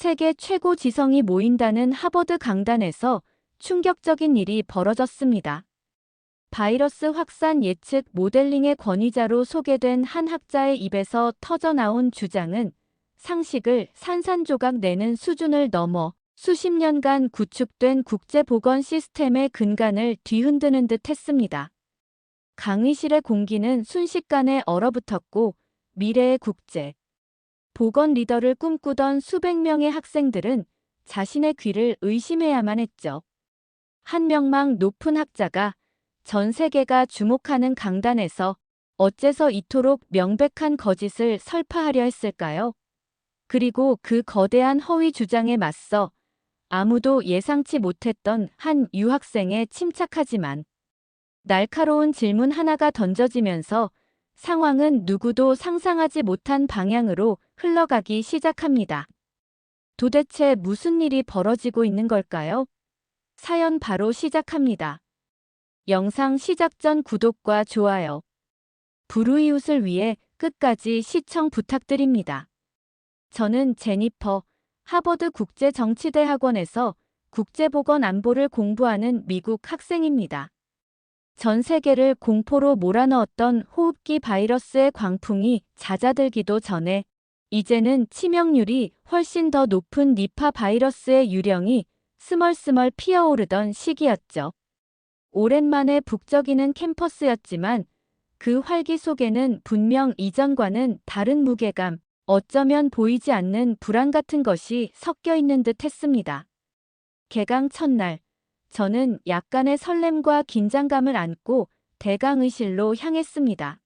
세계 최고 지성이 모인다는 하버드 강단에서 충격적인 일이 벌어졌습니다. 바이러스 확산 예측 모델링의 권위자로 소개된 한 학자의 입에서 터져나온 주장은 상식을 산산조각 내는 수준을 넘어 수십 년간 구축된 국제보건 시스템의 근간을 뒤흔드는 듯 했습니다. 강의실의 공기는 순식간에 얼어붙었고 미래의 국제 보건 리더를 꿈꾸던 수백 명의 학생들은 자신의 귀를 의심해야만 했죠. 한 명망 높은 학자가 전 세계가 주목하는 강단에서 어째서 이토록 명백한 거짓을 설파하려 했을까요? 그리고 그 거대한 허위 주장에 맞서 아무도 예상치 못했던 한 유학생의 침착하지만 날카로운 질문 하나가 던져지면서 상황은 누구도 상상하지 못한 방향으로 흘러가기 시작합니다. 도대체 무슨 일이 벌어지고 있는 걸까요? 사연 바로 시작합니다. 영상 시작 전 구독과 좋아요, 불우이웃을 위해 끝까지 시청 부탁드립니다. 저는 제니퍼, 하버드 국제정치대학원에서 국제보건 안보를 공부하는 미국 학생입니다. 전 세계를 공포로 몰아넣었던 호흡기 바이러스의 광풍이 잦아들기도 전에 이제는 치명률이 훨씬 더 높은 니파 바이러스의 유령이 스멀스멀 피어오르던 시기였죠. 오랜만에 북적이는 캠퍼스였지만 그 활기 속에는 분명 이전과는 다른 무게감, 어쩌면 보이지 않는 불안 같은 것이 섞여 있는 듯 했습니다. 개강 첫날, 저는 약간의 설렘과 긴장감을 안고 대강의실로 향했습니다.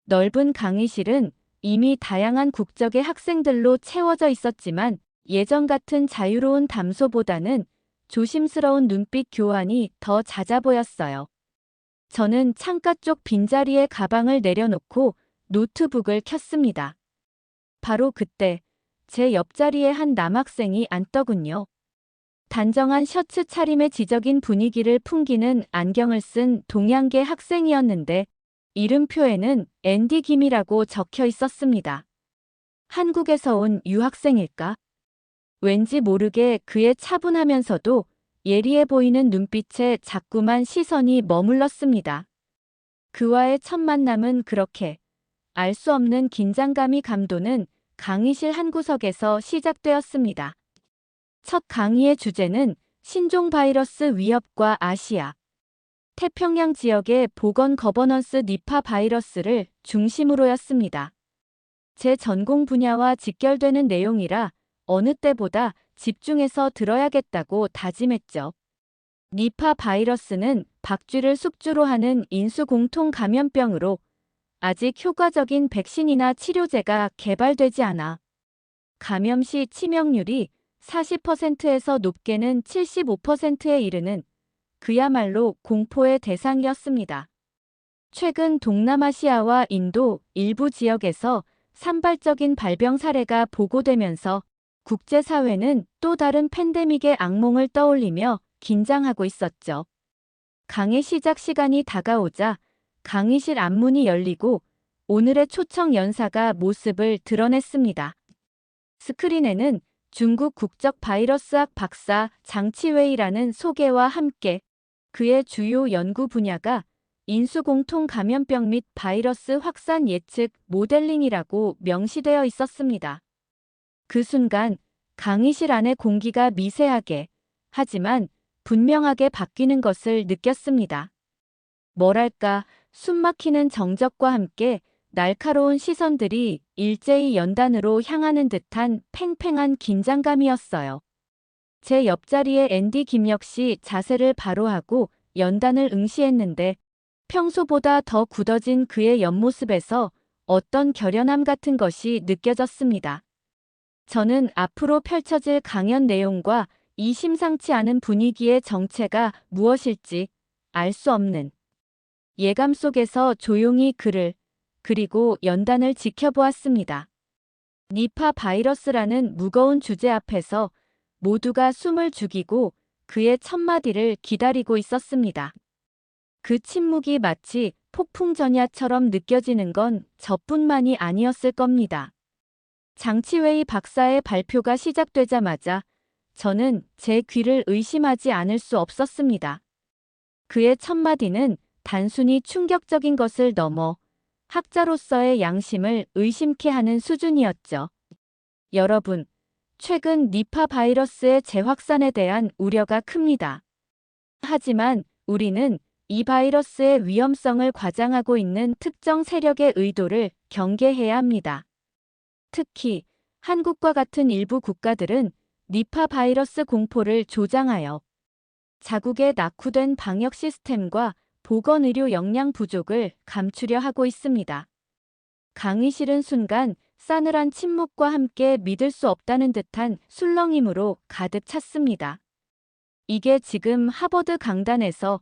넓은 강의실은 이미 다양한 국적의 학생들로 채워져 있었지만 예전 같은 자유로운 담소보다는 조심스러운 눈빛 교환이 더 잦아 보였어요. 저는 창가 쪽 빈자리에 가방을 내려놓고 노트북을 켰습니다. 바로 그때 제 옆자리에 한 남학생이 앉더군요. 단정한 셔츠 차림의 지적인 분위기를 풍기는 안경을 쓴 동양계 학생이었는데 이름표에는 앤디 김이라고 적혀 있었습니다. 한국에서 온 유학생일까? 왠지 모르게 그의 차분하면서도 예리해 보이는 눈빛에 자꾸만 시선이 머물렀습니다. 그와의 첫 만남은 그렇게 알 수 없는 긴장감이 감도는 강의실 한 구석에서 시작되었습니다. 첫 강의의 주제는 신종 바이러스 위협과 아시아, 태평양 지역의 보건 거버넌스 니파 바이러스를 중심으로였습니다. 제 전공 분야와 직결되는 내용이라 어느 때보다 집중해서 들어야겠다고 다짐했죠. 니파 바이러스는 박쥐를 숙주로 하는 인수공통 감염병으로 아직 효과적인 백신이나 치료제가 개발되지 않아 감염 시 치명률이 40%에서 높게는 75%에 이르는 그야말로 공포의 대상이었습니다. 최근 동남아시아와 인도 일부 지역에서 산발적인 발병 사례가 보고되면서 국제사회는 또 다른 팬데믹의 악몽을 떠올리며 긴장하고 있었죠. 강의 시작 시간이 다가오자 강의실 앞문이 열리고 오늘의 초청 연사가 모습을 드러냈습니다. 스크린에는 중국 국적 바이러스학 박사 장치웨이라는 소개와 함께 그의 주요 연구 분야가 인수공통 감염병 및 바이러스 확산 예측 모델링이라고 명시되어 있었습니다. 그 순간 강의실 안의 공기가 미세하게, 하지만 분명하게 바뀌는 것을 느꼈습니다. 뭐랄까, 숨막히는 정적과 함께 날카로운 시선들이 일제히 연단으로 향하는 듯한 팽팽한 긴장감이었어요. 제 옆자리의 앤디 김 역시 자세를 바로 하고 연단을 응시했는데 평소보다 더 굳어진 그의 옆모습에서 어떤 결연함 같은 것이 느껴졌습니다. 저는 앞으로 펼쳐질 강연 내용과 이 심상치 않은 분위기의 정체가 무엇일지 알 수 없는 예감 속에서 조용히 그를 그리고 연단을 지켜보았습니다. 니파 바이러스라는 무거운 주제 앞에서 모두가 숨을 죽이고 그의 첫마디를 기다리고 있었습니다. 그 침묵이 마치 폭풍 전야처럼 느껴지는 건 저뿐만이 아니었을 겁니다. 장치웨이 박사의 발표가 시작되자마자 저는 제 귀를 의심하지 않을 수 없었습니다. 그의 첫마디는 단순히 충격적인 것을 넘어 학자로서의 양심을 의심케 하는 수준이었죠. 여러분, 최근 니파 바이러스의 재확산에 대한 우려가 큽니다. 하지만 우리는 이 바이러스의 위험성을 과장하고 있는 특정 세력의 의도를 경계해야 합니다. 특히 한국과 같은 일부 국가들은 니파 바이러스 공포를 조장하여 자국의 낙후된 방역 시스템과 보건의료 역량 부족을 감추려 하고 있습니다. 강의 실은 순간 싸늘한 침묵과 함께 믿을 수 없다는 듯한 술렁임으로 가득 찼습니다. 이게 지금 하버드 강단에서,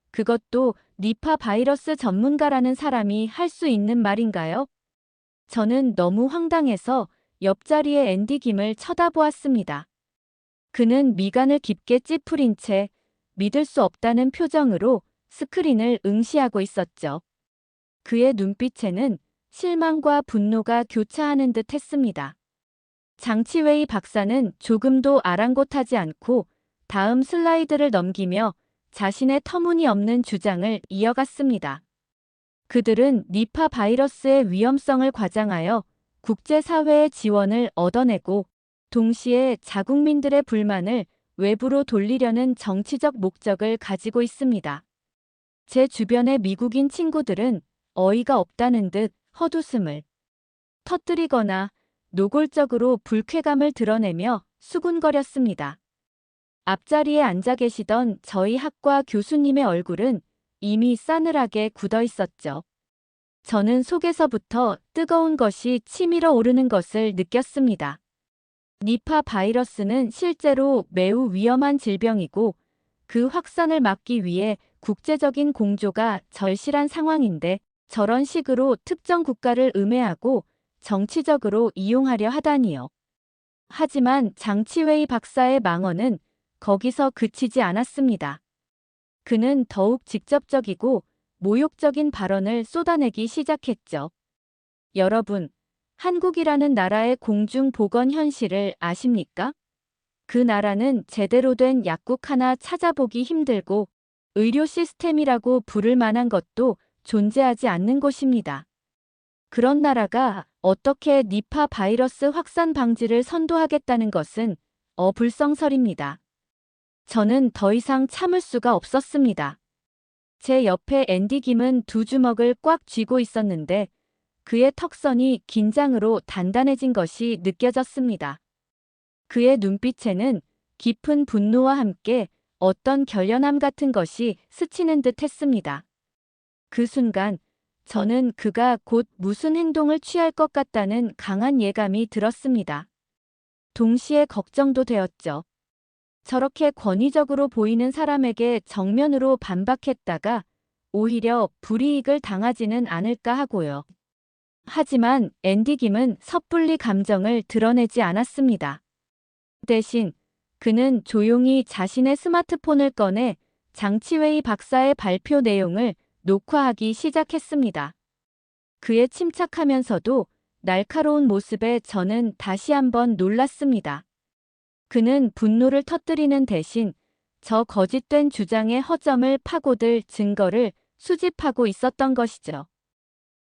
그것도 니파 바이러스 전문가라는 사람이 할 수 있는 말인가요? 저는 너무 황당해서 옆자리의 앤디 김을 쳐다보았습니다. 그는 미간을 깊게 찌푸린 채 믿을 수 없다는 표정으로 스크린을 응시하고 있었죠. 그의 눈빛에는 실망과 분노가 교차하는 듯 했습니다. 장치웨이 박사는 조금도 아랑곳하지 않고 다음 슬라이드를 넘기며 자신의 터무니없는 주장을 이어갔습니다. 그들은 니파 바이러스의 위험성을 과장하여 국제사회의 지원을 얻어내고 동시에 자국민들의 불만을 외부로 돌리려는 정치적 목적을 가지고 있습니다. 제 주변의 미국인 친구들은 어이가 없다는 듯 헛웃음을 터뜨리거나 노골적으로 불쾌감을 드러내며 수군거렸습니다. 앞자리에 앉아 계시던 저희 학과 교수님의 얼굴은 이미 싸늘하게 굳어 있었죠. 저는 속에서부터 뜨거운 것이 치밀어 오르는 것을 느꼈습니다. 니파 바이러스는 실제로 매우 위험한 질병이고 그 확산을 막기 위해 국제적인 공조가 절실한 상황인데 저런 식으로 특정 국가를 음해하고 정치적으로 이용하려 하다니요. 하지만 장치웨이 박사의 망언은 거기서 그치지 않았습니다. 그는 더욱 직접적이고 모욕적인 발언을 쏟아내기 시작했죠. 여러분, 한국이라는 나라의 공중보건 현실을 아십니까? 그 나라는 제대로 된 약국 하나 찾아보기 힘들고 의료 시스템이라고 부를 만한 것도 존재하지 않는 곳입니다. 그런 나라가 어떻게 니파 바이러스 확산 방지를 선도하겠다는 것은 어불성설입니다. 저는 더 이상 참을 수가 없었습니다. 제 옆에 앤디 김은 두 주먹을 꽉 쥐고 있었는데 그의 턱선이 긴장으로 단단해진 것이 느껴졌습니다. 그의 눈빛에는 깊은 분노와 함께 어떤 결연함 같은 것이 스치는 듯 했습니다. 그 순간 저는 그가 곧 무슨 행동을 취할 것 같다는 강한 예감이 들었습니다. 동시에 걱정도 되었죠. 저렇게 권위적으로 보이는 사람에게 정면으로 반박했다가 오히려 불이익을 당하지는 않을까 하고요. 하지만 앤디 김은 섣불리 감정을 드러내지 않았습니다. 대신 그는 조용히 자신의 스마트폰을 꺼내 장치웨이 박사의 발표 내용을 녹화하기 시작했습니다. 그의 침착하면서도 날카로운 모습에 저는 다시 한번 놀랐습니다. 그는 분노를 터뜨리는 대신 저 거짓된 주장의 허점을 파고들 증거를 수집하고 있었던 것이죠.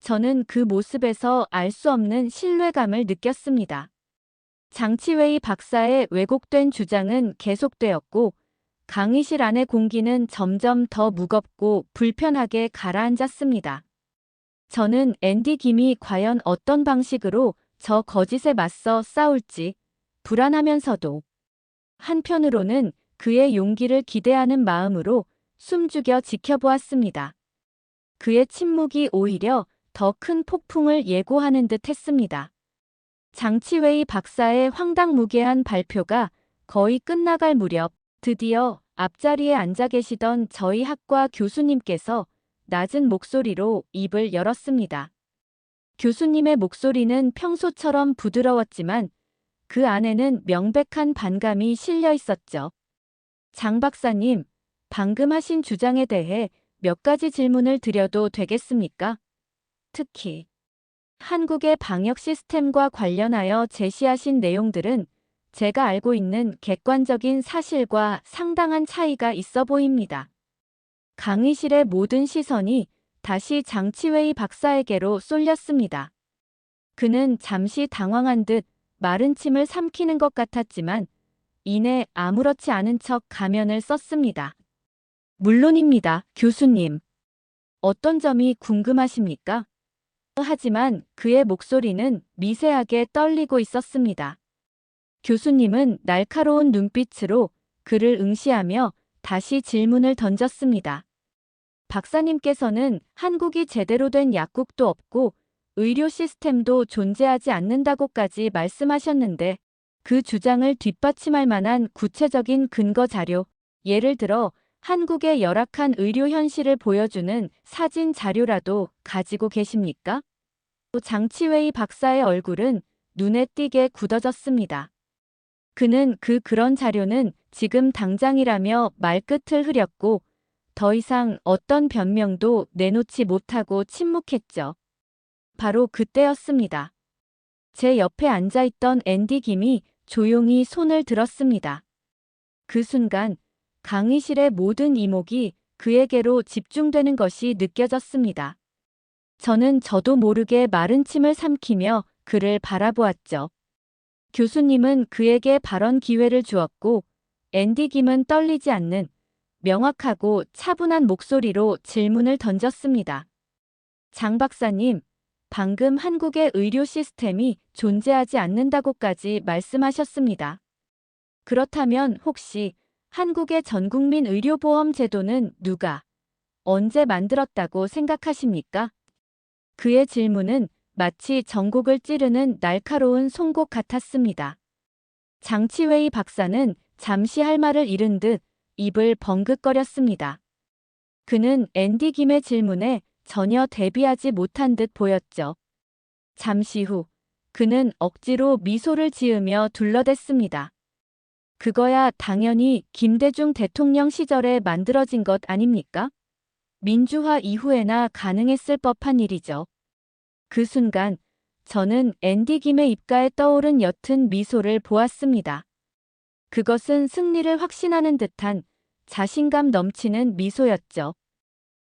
저는 그 모습에서 알 수 없는 신뢰감을 느꼈습니다. 장치웨이 박사의 왜곡된 주장은 계속되었고 강의실 안의 공기는 점점 더 무겁고 불편하게 가라앉았습니다. 저는 앤디 김이 과연 어떤 방식으로 저 거짓에 맞서 싸울지 불안하면서도 한편으로는 그의 용기를 기대하는 마음으로 숨죽여 지켜보았습니다. 그의 침묵이 오히려 더 큰 폭풍을 예고하는 듯 했습니다. 장치웨이 박사의 황당무계한 발표가 거의 끝나갈 무렵 드디어 앞자리에 앉아 계시던 저희 학과 교수님께서 낮은 목소리로 입을 열었습니다. 교수님의 목소리는 평소처럼 부드러웠지만 그 안에는 명백한 반감이 실려 있었죠. 장 박사님, 방금 하신 주장에 대해 몇 가지 질문을 드려도 되겠습니까? 특히 한국의 방역 시스템과 관련하여 제시하신 내용들은 제가 알고 있는 객관적인 사실과 상당한 차이가 있어 보입니다. 강의실의 모든 시선이 다시 장치웨이 박사에게로 쏠렸습니다. 그는 잠시 당황한 듯 마른 침을 삼키는 것 같았지만 이내 아무렇지 않은 척 가면을 썼습니다. 물론입니다, 교수님. 어떤 점이 궁금하십니까? 하지만 그의 목소리는 미세하게 떨리고 있었습니다. 교수님은 날카로운 눈빛으로 그를 응시하며 다시 질문을 던졌습니다. 박사님께서는 한국이 제대로 된 약국도 없고 의료 시스템도 존재하지 않는다고까지 말씀하셨는데 그 주장을 뒷받침할 만한 구체적인 근거 자료, 예를 들어 한국의 열악한 의료 현실을 보여주는 사진 자료라도 가지고 계십니까? 장치웨이 박사의 얼굴은 눈에 띄게 굳어졌습니다. 그는 그런 자료는 지금 당장이라며 말끝을 흐렸고 더 이상 어떤 변명도 내놓지 못하고 침묵했죠. 바로 그때였습니다. 제 옆에 앉아있던 앤디 김이 조용히 손을 들었습니다. 그 순간 강의실의 모든 이목이 그에게로 집중되는 것이 느껴졌습니다. 저도 모르게 마른 침을 삼키며 그를 바라보았죠. 교수님은 그에게 발언 기회를 주었고 앤디 김은 떨리지 않는 명확하고 차분한 목소리로 질문을 던졌습니다. 장 박사님, 방금 한국의 의료 시스템이 존재하지 않는다고까지 말씀하셨습니다. 그렇다면 혹시 한국의 전국민 의료보험 제도는 누가, 언제 만들었다고 생각하십니까? 그의 질문은 마치 전곡을 찌르는 날카로운 송곳 같았습니다. 장치웨이 박사는 잠시 할 말을 잃은 듯 입을 벙긋거렸습니다. 그는 앤디 김의 질문에 전혀 대비하지 못한 듯 보였죠. 잠시 후 그는 억지로 미소를 지으며 둘러댔습니다. 그거야 당연히 김대중 대통령 시절에 만들어진 것 아닙니까? 민주화 이후에나 가능했을 법한 일이죠. 그 순간 저는 앤디 김의 입가에 떠오른 옅은 미소를 보았습니다. 그것은 승리를 확신하는 듯한 자신감 넘치는 미소였죠.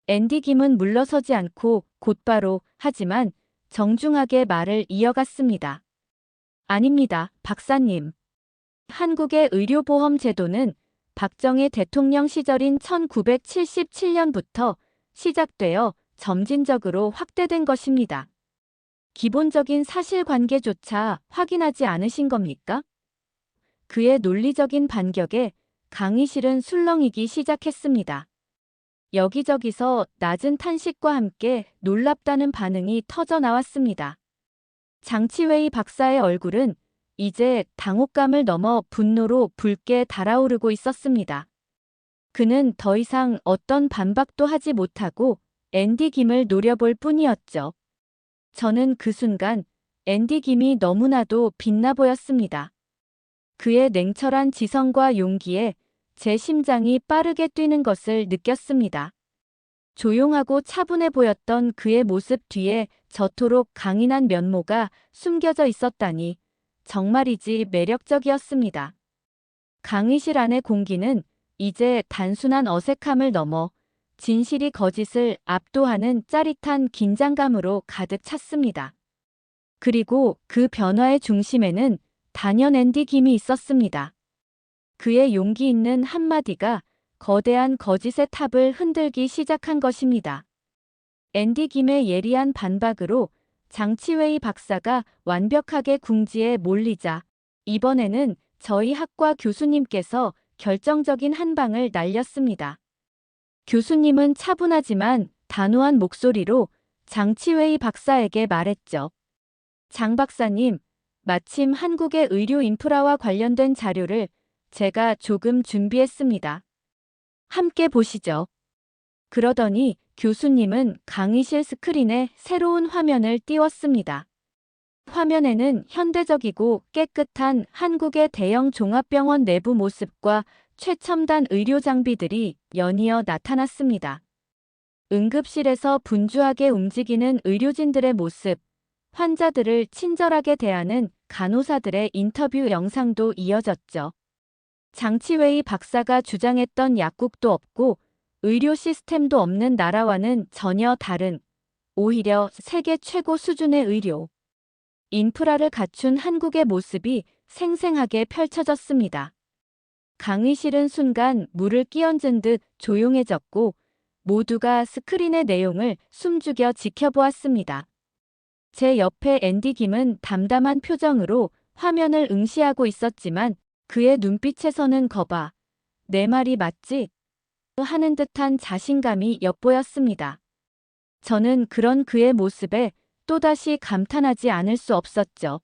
앤디 김은 물러서지 않고 곧바로 하지만 정중하게 말을 이어갔습니다. 아닙니다, 박사님. 한국의 의료보험 제도는 박정희 대통령 시절인 1977년부터 시작되어 점진적으로 확대된 것입니다. 기본적인 사실관계조차 확인하지 않으신 겁니까? 그의 논리적인 반격에 강의실은 술렁이기 시작했습니다. 여기저기서 낮은 탄식과 함께 놀랍다는 반응이 터져 나왔습니다. 장치웨이 박사의 얼굴은 이제 당혹감을 넘어 분노로 붉게 달아오르고 있었습니다. 그는 더 이상 어떤 반박도 하지 못하고 앤디 김을 노려볼 뿐이었죠. 저는 그 순간 앤디 김이 너무나도 빛나 보였습니다. 그의 냉철한 지성과 용기에 제 심장이 빠르게 뛰는 것을 느꼈습니다. 조용하고 차분해 보였던 그의 모습 뒤에 저토록 강인한 면모가 숨겨져 있었다니 정말이지 매력적이었습니다. 강의실 안의 공기는 이제 단순한 어색함을 넘어 진실이 거짓을 압도하는 짜릿한 긴장감으로 가득 찼습니다. 그리고 그 변화의 중심에는 단연 앤디 김이 있었습니다. 그의 용기 있는 한마디가 거대한 거짓의 탑을 흔들기 시작한 것입니다. 앤디 김의 예리한 반박으로 장치웨이 박사가 완벽하게 궁지에 몰리자 이번에는 저희 학과 교수님께서 결정적인 한 방을 날렸습니다. 교수님은 차분하지만 단호한 목소리로 장치웨이 박사에게 말했죠. 장 박사님, 마침 한국의 의료 인프라와 관련된 자료를 제가 조금 준비했습니다. 함께 보시죠. 그러더니 교수님은 강의실 스크린에 새로운 화면을 띄웠습니다. 화면에는 현대적이고 깨끗한 한국의 대형 종합병원 내부 모습과 최첨단 의료 장비들이 연이어 나타났습니다. 응급실에서 분주하게 움직이는 의료진들의 모습, 환자들을 친절하게 대하는 간호사들의 인터뷰 영상도 이어졌죠. 장치웨이 박사가 주장했던 약국도 없고 의료 시스템도 없는 나라와는 전혀 다른, 오히려 세계 최고 수준의 의료 인프라를 갖춘 한국의 모습이 생생하게 펼쳐졌습니다. 강의실은 순간 물을 끼얹은 듯 조용해졌고 모두가 스크린의 내용을 숨죽여 지켜보았습니다. 제 옆에 앤디 김은 담담한 표정으로 화면을 응시하고 있었지만 그의 눈빛에서는 거봐, 내 말이 맞지? 하는 듯한 자신감이 엿보였습니다. 저는 그런 그의 모습에 또다시 감탄하지 않을 수 없었죠.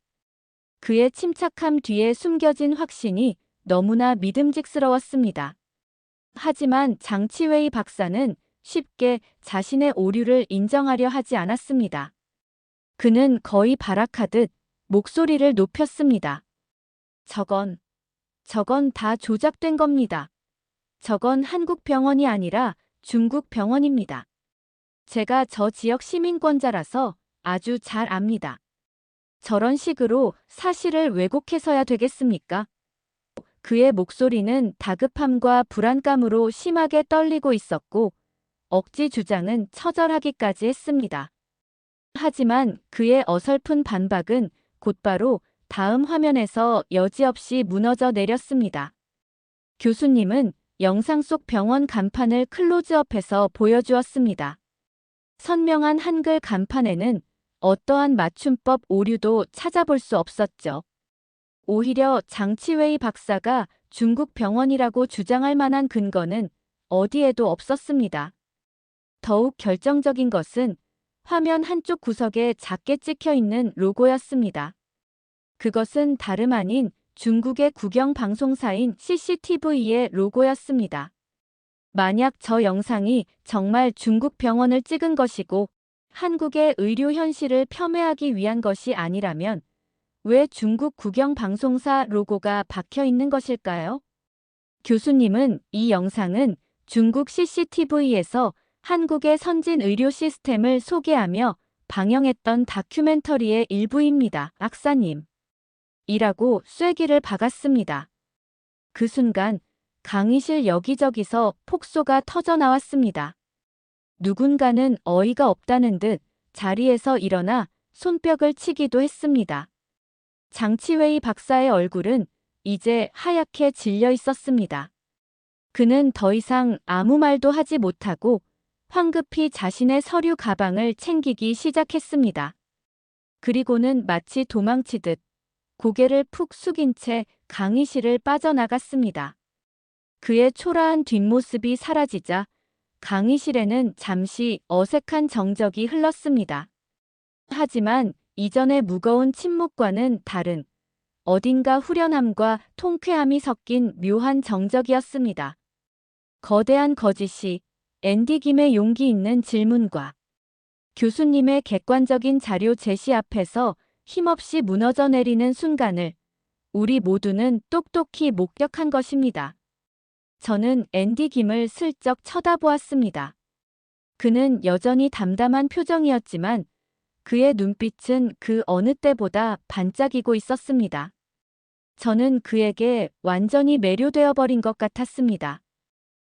그의 침착함 뒤에 숨겨진 확신이 너무나 믿음직스러웠습니다. 하지만 장치웨이 박사는 쉽게 자신의 오류를 인정하려 하지 않았습니다. 그는 거의 발악하듯 목소리를 높였습니다. 저건 다 조작된 겁니다. 저건 한국 병원이 아니라 중국 병원입니다. 제가 저 지역 시민권자라서 아주 잘 압니다. 저런 식으로 사실을 왜곡해서야 되겠습니까? 그의 목소리는 다급함과 불안감으로 심하게 떨리고 있었고 억지 주장은 처절하기까지 했습니다. 하지만 그의 어설픈 반박은 곧바로 다음 화면에서 여지없이 무너져 내렸습니다. 교수님은 영상 속 병원 간판을 클로즈업해서 보여주었습니다. 선명한 한글 간판에는 어떠한 맞춤법 오류도 찾아볼 수 없었죠. 오히려 장치웨이 박사가 중국 병원이라고 주장할 만한 근거는 어디에도 없었습니다. 더욱 결정적인 것은 화면 한쪽 구석에 작게 찍혀 있는 로고였습니다. 그것은 다름 아닌 중국의 국영 방송사인 CCTV의 로고였습니다. 만약 저 영상이 정말 중국 병원을 찍은 것이고 한국의 의료 현실을 폄훼하기 위한 것이 아니라면 왜 중국 국영 방송사 로고가 박혀 있는 것일까요? 교수님은 이 영상은 중국 CCTV에서 한국의 선진 의료 시스템을 소개하며 방영했던 다큐멘터리의 일부입니다. 박사님. 이라고 쐐기를 박았습니다. 그 순간 강의실 여기저기서 폭소가 터져 나왔습니다. 누군가는 어이가 없다는 듯 자리에서 일어나 손뼉을 치기도 했습니다. 장치웨이 박사의 얼굴은 이제 하얗게 질려 있었습니다. 그는 더 이상 아무 말도 하지 못하고 황급히 자신의 서류 가방을 챙기기 시작했습니다. 그리고는 마치 도망치듯 고개를 푹 숙인 채 강의실을 빠져나갔습니다. 그의 초라한 뒷모습이 사라지자 강의실에는 잠시 어색한 정적이 흘렀습니다. 하지만 이전의 무거운 침묵과는 다른 어딘가 후련함과 통쾌함이 섞인 묘한 정적이었습니다. 거대한 거짓이 앤디 김의 용기 있는 질문과 교수님의 객관적인 자료 제시 앞에서 힘없이 무너져 내리는 순간을 우리 모두는 똑똑히 목격한 것입니다. 저는 앤디 김을 슬쩍 쳐다보았습니다. 그는 여전히 담담한 표정이었지만 그의 눈빛은 그 어느 때보다 반짝이고 있었습니다. 저는 그에게 완전히 매료되어 버린 것 같았습니다.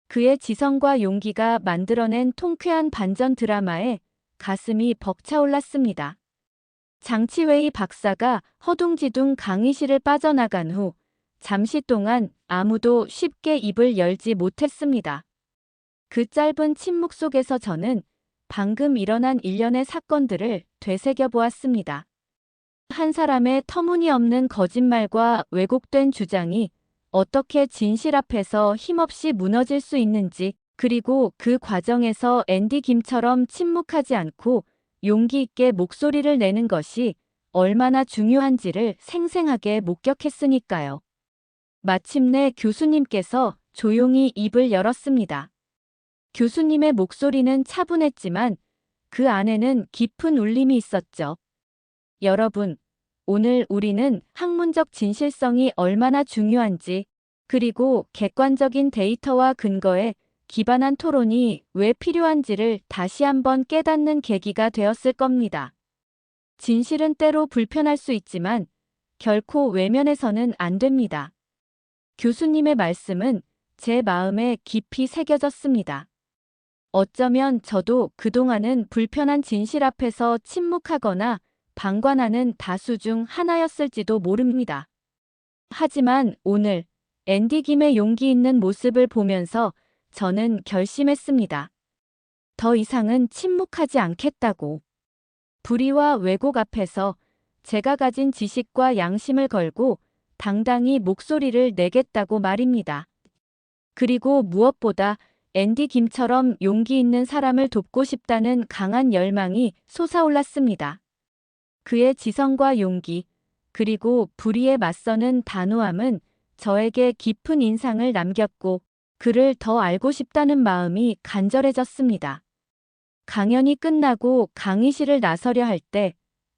그의 지성과 용기가 만들어낸 통쾌한 반전 드라마에 가슴이 벅차올랐습니다. 장치웨이 박사가 허둥지둥 강의실을 빠져나간 후 잠시 동안 아무도 쉽게 입을 열지 못했습니다. 그 짧은 침묵 속에서 저는 방금 일어난 일련의 사건들을 되새겨 보았습니다. 한 사람의 터무니없는 거짓말과 왜곡된 주장이 어떻게 진실 앞에서 힘없이 무너질 수 있는지, 그리고 그 과정에서 앤디 김처럼 침묵하지 않고 용기 있게 목소리를 내는 것이 얼마나 중요한지를 생생하게 목격했으니까요. 마침내 교수님께서 조용히 입을 열었습니다. 교수님의 목소리는 차분했지만 그 안에는 깊은 울림이 있었죠. 여러분, 오늘 우리는 학문적 진실성이 얼마나 중요한지, 그리고 객관적인 데이터와 근거에 기반한 토론이 왜 필요한지를 다시 한번 깨닫는 계기가 되었을 겁니다. 진실은 때로 불편할 수 있지만 결코 외면해서는 안 됩니다. 교수님의 말씀은 제 마음에 깊이 새겨졌습니다. 어쩌면 저도 그동안은 불편한 진실 앞에서 침묵하거나 방관하는 다수 중 하나였을지도 모릅니다. 하지만 오늘 앤디 김의 용기 있는 모습을 보면서 저는 결심했습니다. 더 이상은 침묵하지 않겠다고. 불의와 왜곡 앞에서 제가 가진 지식과 양심을 걸고 당당히 목소리를 내겠다고 말입니다. 그리고 무엇보다 앤디 김처럼 용기 있는 사람을 돕고 싶다는 강한 열망이 솟아올랐습니다. 그의 지성과 용기, 그리고 불의에 맞서는 단호함은 저에게 깊은 인상을 남겼고 그를 더 알고 싶다는 마음이 간절해졌습니다. 강연이 끝나고 강의실을 나서려 할 때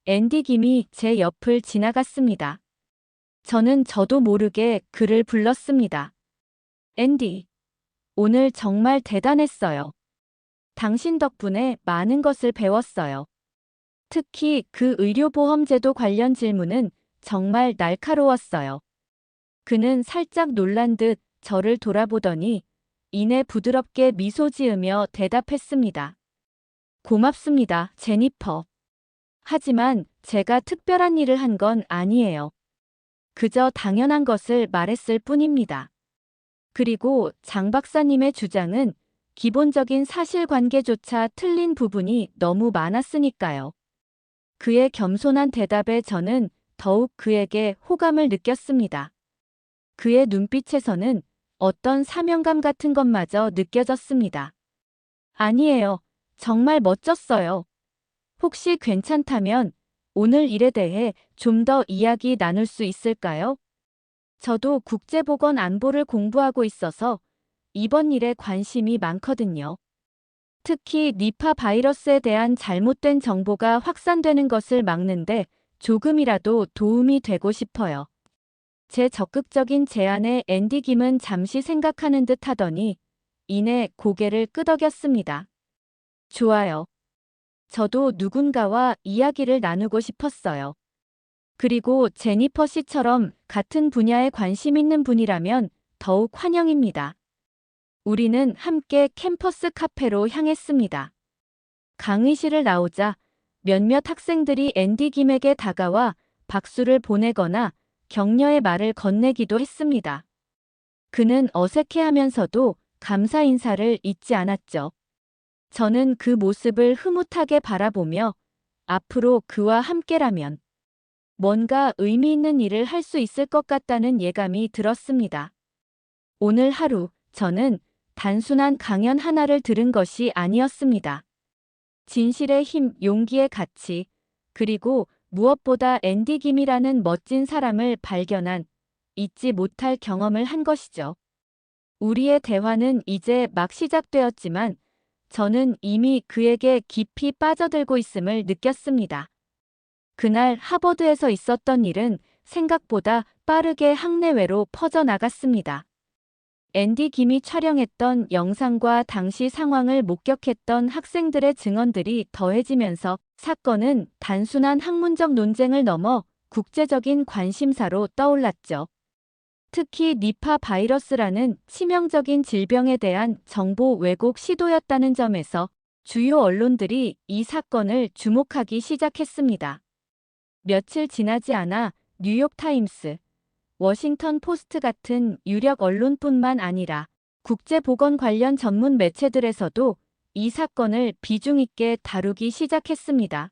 앤디 김이 제 옆을 지나갔습니다. 저는 저도 모르게 그를 불렀습니다. 앤디, 오늘 정말 대단했어요. 당신 덕분에 많은 것을 배웠어요. 특히 그 의료보험제도 관련 질문은 정말 날카로웠어요. 그는 살짝 놀란 듯 저를 돌아보더니 이내 부드럽게 미소 지으며 대답했습니다. 고맙습니다, 제니퍼. 하지만 제가 특별한 일을 한 건 아니에요. 그저 당연한 것을 말했을 뿐입니다. 그리고 장 박사님의 주장은 기본적인 사실관계조차 틀린 부분이 너무 많았으니까요. 그의 겸손한 대답에 저는 더욱 그에게 호감을 느꼈습니다. 그의 눈빛에서는 어떤 사명감 같은 것마저 느껴졌습니다. 아니에요. 정말 멋졌어요. 혹시 괜찮다면 오늘 일에 대해 좀 더 이야기 나눌 수 있을까요? 저도 국제보건 안보를 공부하고 있어서 이번 일에 관심이 많거든요. 특히 니파 바이러스에 대한 잘못된 정보가 확산되는 것을 막는데 조금이라도 도움이 되고 싶어요. 제 적극적인 제안에 앤디 김은 잠시 생각하는 듯 하더니 이내 고개를 끄덕였습니다. 좋아요. 저도 누군가와 이야기를 나누고 싶었어요. 그리고 제니퍼 씨처럼 같은 분야에 관심 있는 분이라면 더욱 환영입니다. 우리는 함께 캠퍼스 카페로 향했습니다. 강의실을 나오자 몇몇 학생들이 앤디 김에게 다가와 박수를 보내거나 격려의 말을 건네기도 했습니다. 그는 어색해하면서도 감사 인사를 잊지 않았죠. 저는 그 모습을 흐뭇하게 바라보며 앞으로 그와 함께라면 뭔가 의미 있는 일을 할 수 있을 것 같다는 예감이 들었습니다. 오늘 하루 저는 단순한 강연 하나를 들은 것이 아니었습니다. 진실의 힘, 용기의 가치, 그리고 무엇보다 앤디 김이라는 멋진 사람을 발견한 잊지 못할 경험을 한 것이죠. 우리의 대화는 이제 막 시작되었지만 저는 이미 그에게 깊이 빠져들고 있음을 느꼈습니다. 그날 하버드에서 있었던 일은 생각보다 빠르게 학내외로 퍼져나갔습니다. 앤디 김이 촬영했던 영상과 당시 상황을 목격했던 학생들의 증언들이 더해지면서 사건은 단순한 학문적 논쟁을 넘어 국제적인 관심사로 떠올랐죠. 특히 니파 바이러스라는 치명적인 질병에 대한 정보 왜곡 시도였다는 점에서 주요 언론들이 이 사건을 주목하기 시작했습니다. 며칠 지나지 않아 뉴욕타임스, 워싱턴 포스트 같은 유력 언론뿐만 아니라 국제보건 관련 전문 매체들에서도 이 사건을 비중 있게 다루기 시작했습니다.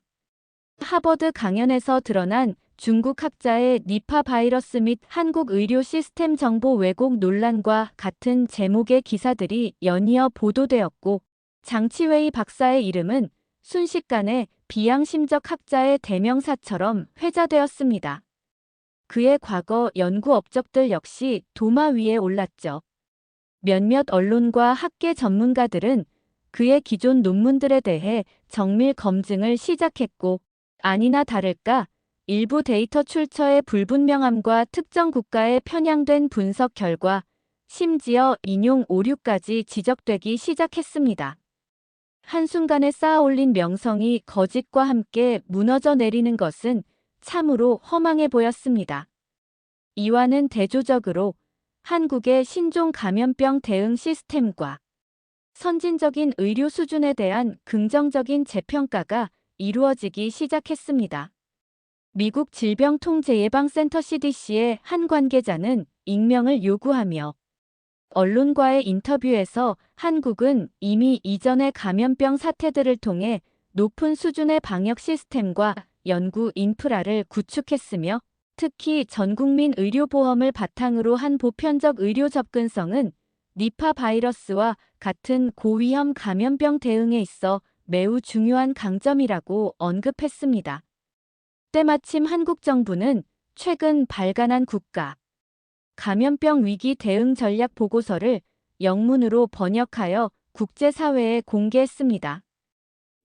하버드 강연에서 드러난 중국 학자의 니파 바이러스 및 한국 의료 시스템 정보 왜곡 논란과 같은 제목의 기사들이 연이어 보도되었고 장치웨이 박사의 이름은 순식간에 비양심적 학자의 대명사처럼 회자되었습니다. 그의 과거 연구 업적들 역시 도마 위에 올랐죠. 몇몇 언론과 학계 전문가들은 그의 기존 논문들에 대해 정밀 검증을 시작했고 아니나 다를까 일부 데이터 출처의 불분명함과 특정 국가에 편향된 분석 결과, 심지어 인용 오류까지 지적되기 시작했습니다. 한순간에 쌓아올린 명성이 거짓과 함께 무너져 내리는 것은 참으로 허망해 보였습니다. 이와는 대조적으로 한국의 신종 감염병 대응 시스템과 선진적인 의료 수준에 대한 긍정적인 재평가가 이루어지기 시작했습니다. 미국 질병통제예방센터 CDC의 한 관계자는 익명을 요구하며 언론과의 인터뷰에서 한국은 이미 이전의 감염병 사태들을 통해 높은 수준의 방역 시스템과 연구 인프라를 구축했으며 특히 전국민 의료보험을 바탕으로 한 보편적 의료 접근성은 니파 바이러스와 같은 고위험 감염병 대응에 있어 매우 중요한 강점이라고 언급했습니다. 때마침 한국 정부는 최근 발간한 국가 감염병 위기 대응 전략 보고서를 영문으로 번역하여 국제사회에 공개했습니다.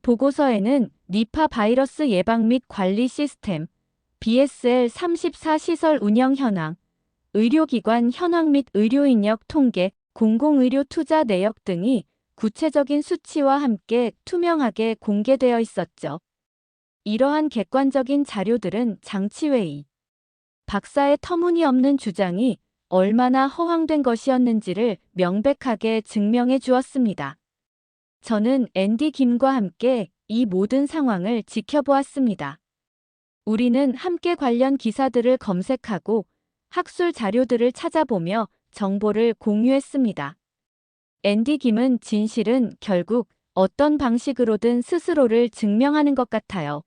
보고서에는 니파 바이러스 예방 및 관리 시스템, BSL-34 시설 운영 현황, 의료기관 현황 및 의료인력 통계, 공공의료 투자 내역 등이 구체적인 수치와 함께 투명하게 공개되어 있었죠. 이러한 객관적인 자료들은 장치웨이 박사의 터무니없는 주장이 얼마나 허황된 것이었는지를 명백하게 증명해 주었습니다. 저는 앤디 김과 함께 이 모든 상황을 지켜보았습니다. 우리는 함께 관련 기사들을 검색하고 학술 자료들을 찾아보며 정보를 공유했습니다. 앤디 김은 진실은 결국 어떤 방식으로든 스스로를 증명하는 것 같아요.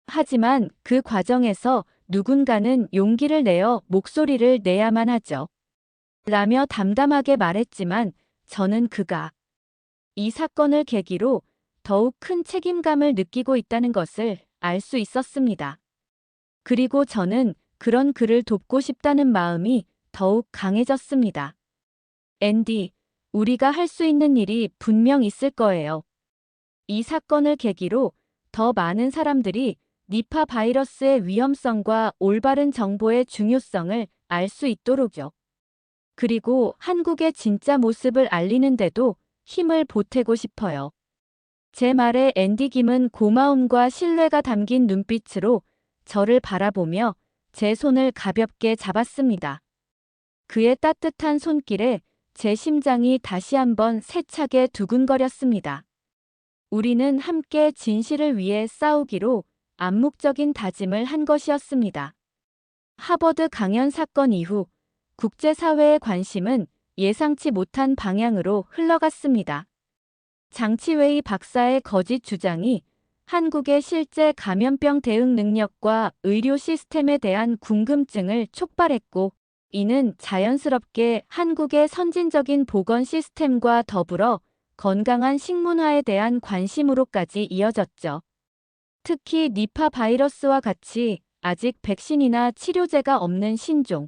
하지만 그 과정에서 누군가는 용기를 내어 목소리를 내야만 하죠. 라며 담담하게 말했지만 저는 그가 이 사건을 계기로 더욱 큰 책임감을 느끼고 있다는 것을 알 수 있었습니다. 그리고 저는 그런 그를 돕고 싶다는 마음이 더욱 강해졌습니다. 앤디, 우리가 할 수 있는 일이 분명 있을 거예요. 이 사건을 계기로 더 많은 사람들이 니파 바이러스의 위험성과 올바른 정보의 중요성을 알 수 있도록요. 그리고 한국의 진짜 모습을 알리는데도 힘을 보태고 싶어요. 제 말에 앤디 김은 고마움과 신뢰가 담긴 눈빛으로 저를 바라보며 제 손을 가볍게 잡았습니다. 그의 따뜻한 손길에 제 심장이 다시 한번 세차게 두근거렸습니다. 우리는 함께 진실을 위해 싸우기로 암묵적인 다짐을 한 것이었습니다. 하버드 강연 사건 이후 국제사회의 관심은 예상치 못한 방향으로 흘러갔습니다. 장치웨이 박사의 거짓 주장이 한국의 실제 감염병 대응 능력과 의료 시스템에 대한 궁금증을 촉발했고, 이는 자연스럽게 한국의 선진적인 보건 시스템과 더불어 건강한 식문화에 대한 관심으로까지 이어졌죠. 특히 니파 바이러스와 같이 아직 백신이나 치료제가 없는 신종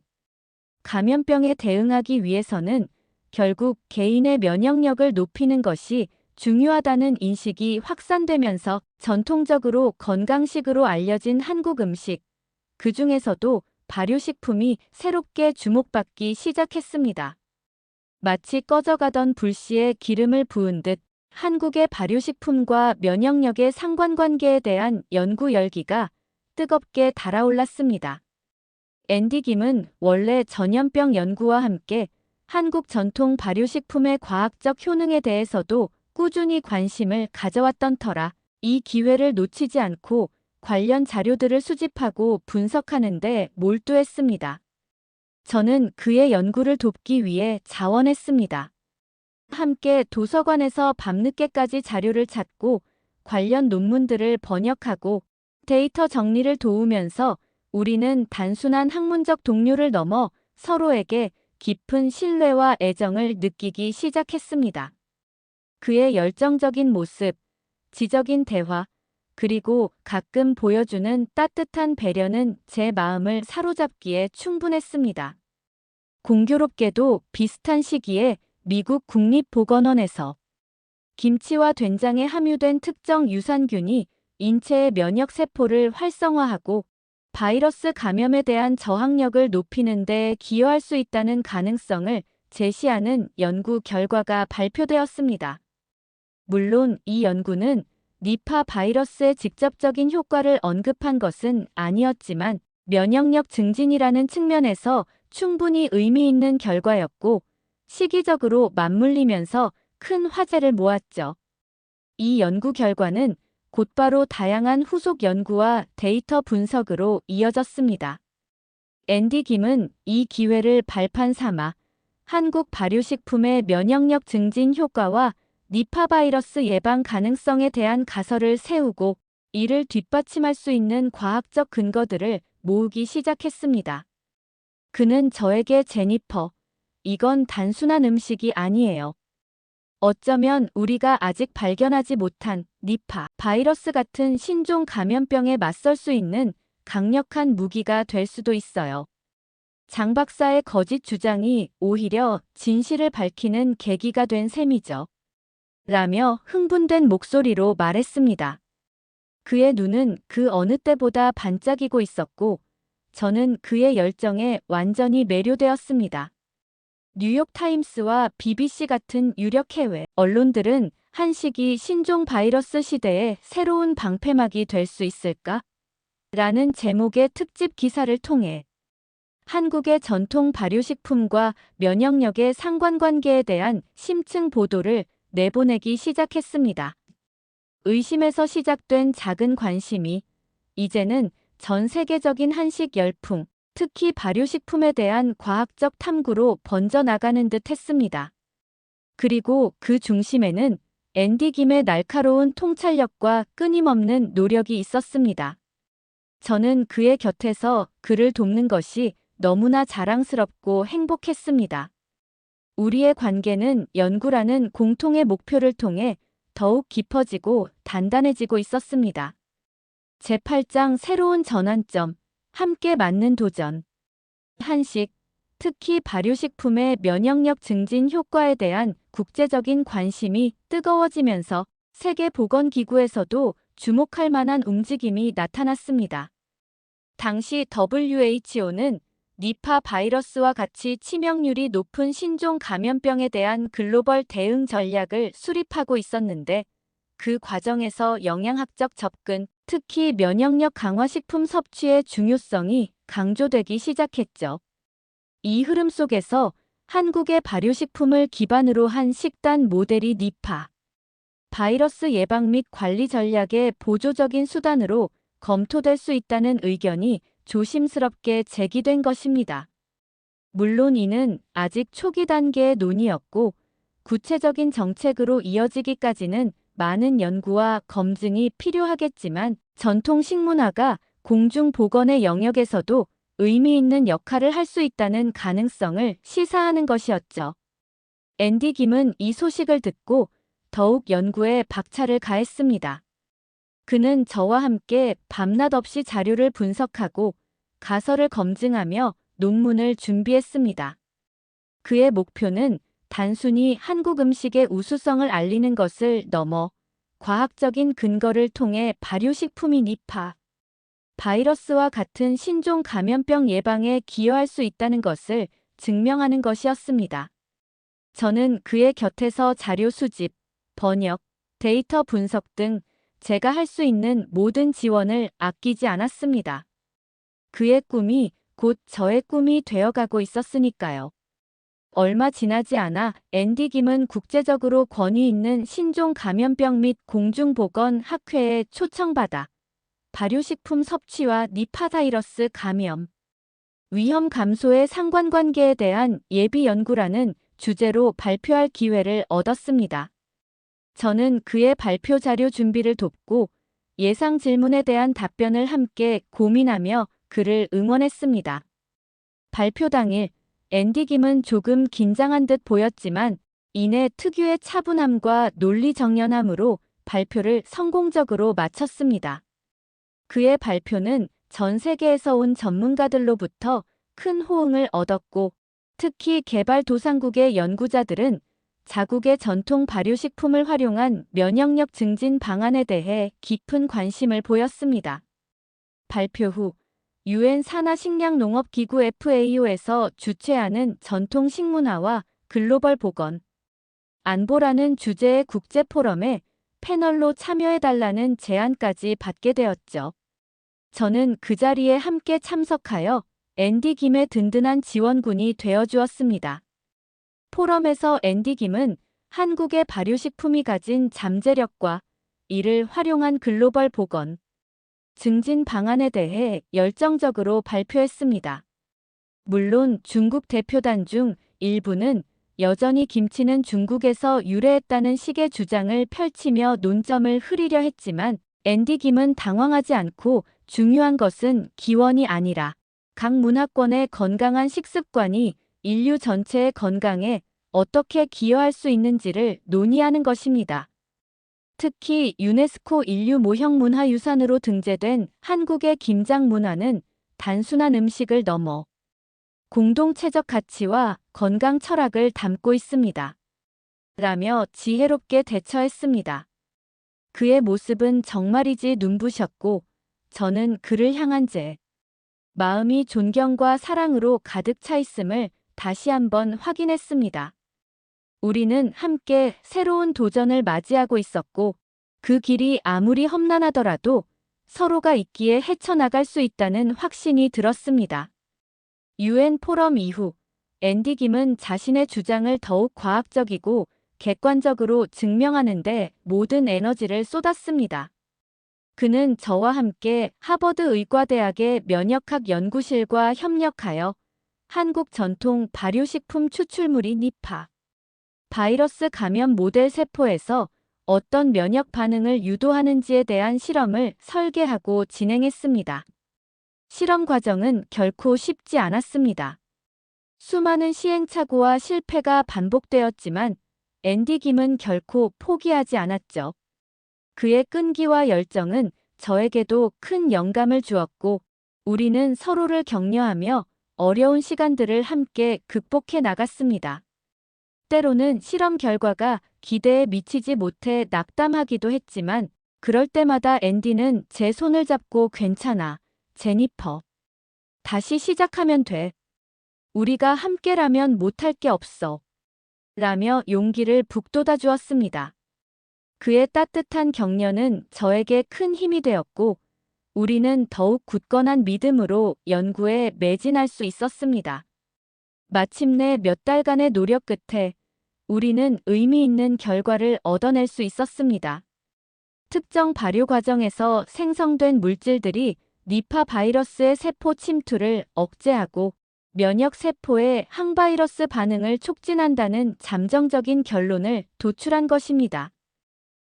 감염병에 대응하기 위해서는 결국 개인의 면역력을 높이는 것이 중요하다는 인식이 확산되면서 전통적으로 건강식으로 알려진 한국 음식, 그 중에서도 발효식품이 새롭게 주목받기 시작했습니다. 마치 꺼져가던 불씨에 기름을 부은 듯 한국의 발효식품과 면역력의 상관관계에 대한 연구 열기가 뜨겁게 달아올랐습니다. 앤디 김은 원래 전염병 연구와 함께 한국 전통 발효식품의 과학적 효능에 대해서도 꾸준히 관심을 가져왔던 터라 이 기회를 놓치지 않고 관련 자료들을 수집하고 분석하는 데 몰두했습니다. 저는 그의 연구를 돕기 위해 자원했습니다. 함께 도서관에서 밤늦게까지 자료를 찾고 관련 논문들을 번역하고 데이터 정리를 도우면서 우리는 단순한 학문적 동료를 넘어 서로에게 깊은 신뢰와 애정을 느끼기 시작했습니다. 그의 열정적인 모습, 지적인 대화, 그리고 가끔 보여주는 따뜻한 배려는 제 마음을 사로잡기에 충분했습니다. 공교롭게도 비슷한 시기에 미국 국립보건원에서 김치와 된장에 함유된 특정 유산균이 인체의 면역세포를 활성화하고 바이러스 감염에 대한 저항력을 높이는 데 기여할 수 있다는 가능성을 제시하는 연구 결과가 발표되었습니다. 물론 이 연구는 니파 바이러스의 직접적인 효과를 언급한 것은 아니었지만 면역력 증진이라는 측면에서 충분히 의미 있는 결과였고 시기적으로 맞물리면서 큰 화제를 모았죠. 이 연구 결과는 곧바로 다양한 후속 연구와 데이터 분석으로 이어졌습니다. 앤디 김은 이 기회를 발판 삼아 한국 발효식품의 면역력 증진 효과와 니파 바이러스 예방 가능성에 대한 가설을 세우고 이를 뒷받침할 수 있는 과학적 근거들을 모으기 시작했습니다. 그는 저에게 제니퍼, 이건 단순한 음식이 아니에요. 어쩌면 우리가 아직 발견하지 못한 니파 바이러스 같은 신종 감염병에 맞설 수 있는 강력한 무기가 될 수도 있어요. 장 박사의 거짓 주장이 오히려 진실을 밝히는 계기가 된 셈이죠. 라며 흥분된 목소리로 말했습니다. 그의 눈은 그 어느 때보다 반짝이고 있었고 저는 그의 열정에 완전히 매료되었습니다. 뉴욕타임스와 BBC 같은 유력 해외 언론들은 한식이 신종 바이러스 시대의 새로운 방패막이 될 수 있을까? 라는 제목의 특집 기사를 통해 한국의 전통 발효식품과 면역력의 상관관계에 대한 심층 보도를 내보내기 시작했습니다. 의심에서 시작된 작은 관심이 이제는 전 세계적인 한식 열풍, 특히 발효식품에 대한 과학적 탐구로 번져나가는 듯 했습니다. 그리고 그 중심에는 앤디 김의 날카로운 통찰력과 끊임없는 노력이 있었습니다. 저는 그의 곁에서 그를 돕는 것이 너무나 자랑스럽고 행복했습니다. 우리의 관계는 연구라는 공통의 목표를 통해 더욱 깊어지고 단단해지고 있었습니다. 제8장 새로운 전환점, 함께 맞는 도전. 한식, 특히 발효식품의 면역력 증진 효과에 대한 국제적인 관심이 뜨거워지면서 세계보건기구에서도 주목할 만한 움직임이 나타났습니다. 당시 WHO는 니파 바이러스와 같이 치명률이 높은 신종 감염병에 대한 글로벌 대응 전략을 수립하고 있었는데 그 과정에서 영양학적 접근, 특히 면역력 강화 식품 섭취의 중요성이 강조되기 시작했죠. 이 흐름 속에서 한국의 발효식품을 기반으로 한 식단 모델이 니파 바이러스 예방 및 관리 전략의 보조적인 수단으로 검토될 수 있다는 의견이 조심스럽게 제기된 것입니다. 물론 이는 아직 초기 단계의 논의였고 구체적인 정책으로 이어지기까지는 많은 연구와 검증이 필요하겠지만 전통 식문화가 공중보건의 영역에서도 의미 있는 역할을 할 수 있다는 가능성을 시사하는 것이었죠. 앤디 김은 이 소식을 듣고 더욱 연구에 박차를 가했습니다. 그는 저와 함께 밤낮 없이 자료를 분석하고 가설을 검증하며 논문을 준비했습니다. 그의 목표는 단순히 한국 음식의 우수성을 알리는 것을 넘어 과학적인 근거를 통해 발효식품이 니파 바이러스와 같은 신종 감염병 예방에 기여할 수 있다는 것을 증명하는 것이었습니다. 저는 그의 곁에서 자료 수집, 번역, 데이터 분석 등 제가 할 수 있는 모든 지원을 아끼지 않았습니다. 그의 꿈이 곧 저의 꿈이 되어가고 있었으니까요. 얼마 지나지 않아 앤디 김은 국제적으로 권위 있는 신종 감염병 및 공중보건 학회에 초청받아 발효식품 섭취와 니파 바이러스 감염 위험 감소의 상관관계에 대한 예비 연구라는 주제로 발표할 기회를 얻었습니다. 저는 그의 발표 자료 준비를 돕고 예상 질문에 대한 답변을 함께 고민하며 그를 응원했습니다. 발표 당일 앤디 김은 조금 긴장한 듯 보였지만 이내 특유의 차분함과 논리 정연함으로 발표를 성공적으로 마쳤습니다. 그의 발표는 전 세계에서 온 전문가들로부터 큰 호응을 얻었고 특히 개발도상국의 연구자들은 자국의 전통 발효식품을 활용한 면역력 증진 방안에 대해 깊은 관심을 보였습니다. 발표 후 유엔 산하식량농업기구 FAO에서 주최하는 전통 식문화와 글로벌 보건 안보라는 주제의 국제 포럼에 패널로 참여해달라는 제안까지 받게 되었죠. 저는 그 자리에 함께 참석하여 앤디 김의 든든한 지원군이 되어주었습니다. 포럼에서 앤디 김은 한국의 발효식품이 가진 잠재력과 이를 활용한 글로벌 보건, 증진 방안에 대해 열정적으로 발표했습니다. 물론 중국 대표단 중 일부는 여전히 김치는 중국에서 유래했다는 식의 주장을 펼치며 논점을 흐리려 했지만 앤디 김은 당황하지 않고 중요한 것은 기원이 아니라 각 문화권의 건강한 식습관이 인류 전체의 건강에 어떻게 기여할 수 있는지를 논의하는 것입니다. 특히 유네스코 인류 모형 문화유산으로 등재된 한국의 김장 문화는 단순한 음식을 넘어 공동체적 가치와 건강 철학을 담고 있습니다. 라며 지혜롭게 대처했습니다. 그의 모습은 정말이지 눈부셨고 저는 그를 향한 제 마음이 존경과 사랑으로 가득 차 있음을 다시 한번 확인했습니다. 우리는 함께 새로운 도전을 맞이하고 있었고 그 길이 아무리 험난하더라도 서로가 있기에 헤쳐나갈 수 있다는 확신이 들었습니다. UN 포럼 이후 앤디 김은 자신의 주장을 더욱 과학적이고 객관적으로 증명하는 데 모든 에너지를 쏟았습니다. 그는 저와 함께 하버드 의과대학의 면역학 연구실과 협력하여 한국 전통 발효식품 추출물인 니파 바이러스 감염 모델 세포에서 어떤 면역 반응을 유도하는지에 대한 실험을 설계하고 진행했습니다. 실험 과정은 결코 쉽지 않았습니다. 수많은 시행착오와 실패가 반복되었지만 앤디 김은 결코 포기하지 않았죠. 그의 끈기와 열정은 저에게도 큰 영감을 주었고 우리는 서로를 격려하며 어려운 시간들을 함께 극복해 나갔습니다. 때로는 실험 결과가 기대에 미치지 못해 낙담하기도 했지만 그럴 때마다 앤디는 제 손을 잡고 괜찮아, 제니퍼. 다시 시작하면 돼. 우리가 함께라면 못할 게 없어. 라며 용기를 북돋아 주었습니다. 그의 따뜻한 격려는 저에게 큰 힘이 되었고 우리는 더욱 굳건한 믿음으로 연구에 매진할 수 있었습니다. 마침내 몇 달간의 노력 끝에 우리는 의미 있는 결과를 얻어낼 수 있었습니다. 특정 발효 과정에서 생성된 물질들이 니파 바이러스의 세포 침투를 억제하고 면역 세포의 항바이러스 반응을 촉진한다는 잠정적인 결론을 도출한 것입니다.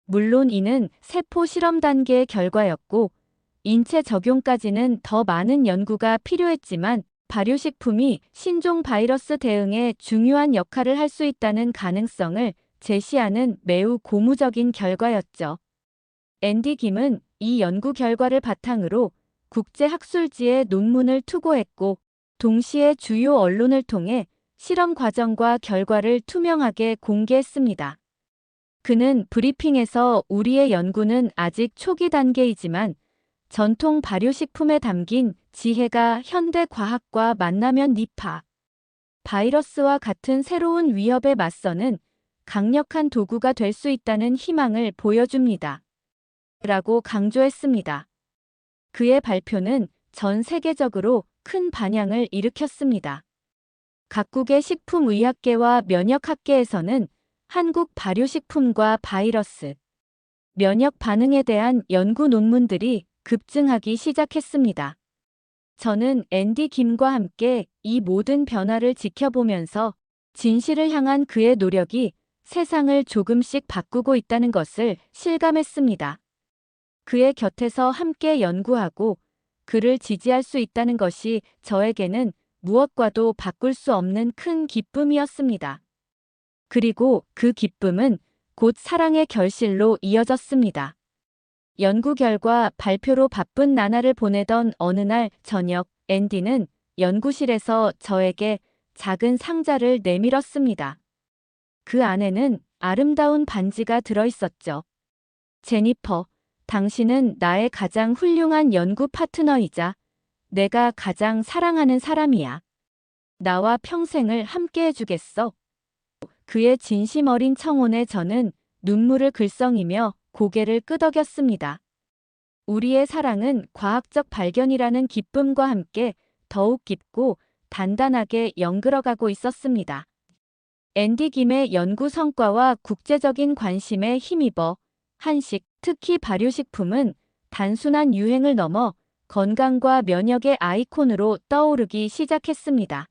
물론 이는 세포 실험 단계의 결과였고 인체 적용까지는 더 많은 연구가 필요했지만 발효식품이 신종 바이러스 대응에 중요한 역할을 할 수 있다는 가능성을 제시하는 매우 고무적인 결과였죠. 앤디 김은 이 연구 결과를 바탕으로 국제학술지에 논문을 투고했고 동시에 주요 언론을 통해 실험 과정과 결과를 투명하게 공개했습니다. 그는 브리핑에서 우리의 연구는 아직 초기 단계이지만 전통 발효식품에 담긴 지혜가 현대 과학과 만나면 니파 바이러스와 같은 새로운 위협에 맞서는 강력한 도구가 될 수 있다는 희망을 보여줍니다. 라고 강조했습니다. 그의 발표는 전 세계적으로 큰 반향을 일으켰습니다. 각국의 식품의학계와 면역학계에서는 한국 발효식품과 바이러스, 면역 반응에 대한 연구 논문들이 급증하기 시작했습니다. 저는 앤디 김과 함께 이 모든 변화를 지켜보면서 진실을 향한 그의 노력이 세상을 조금씩 바꾸고 있다는 것을 실감했습니다. 그의 곁에서 함께 연구하고 그를 지지할 수 있다는 것이 저에게는 무엇과도 바꿀 수 없는 큰 기쁨이었습니다. 그리고 그 기쁨은 곧 사랑의 결실로 이어졌습니다. 연구 결과 발표로 바쁜 나날을 보내던 어느 날 저녁 앤디는 연구실에서 저에게 작은 상자를 내밀었습니다. 그 안에는 아름다운 반지가 들어있었죠. 제니퍼, 당신은 나의 가장 훌륭한 연구 파트너이자 내가 가장 사랑하는 사람이야. 나와 평생을 함께 해주겠어. 그의 진심 어린 청혼에 저는 눈물을 글썽이며 고개를 끄덕였습니다. 우리의 사랑은 과학적 발견이라는 기쁨과 함께 더욱 깊고 단단하게 연결어가고 있었습니다. 앤디 김의 연구 성과와 국제적인 관심에 힘입어 한식, 특히 발효식품은 단순한 유행을 넘어 건강과 면역의 아이콘으로 떠오르기 시작했습니다.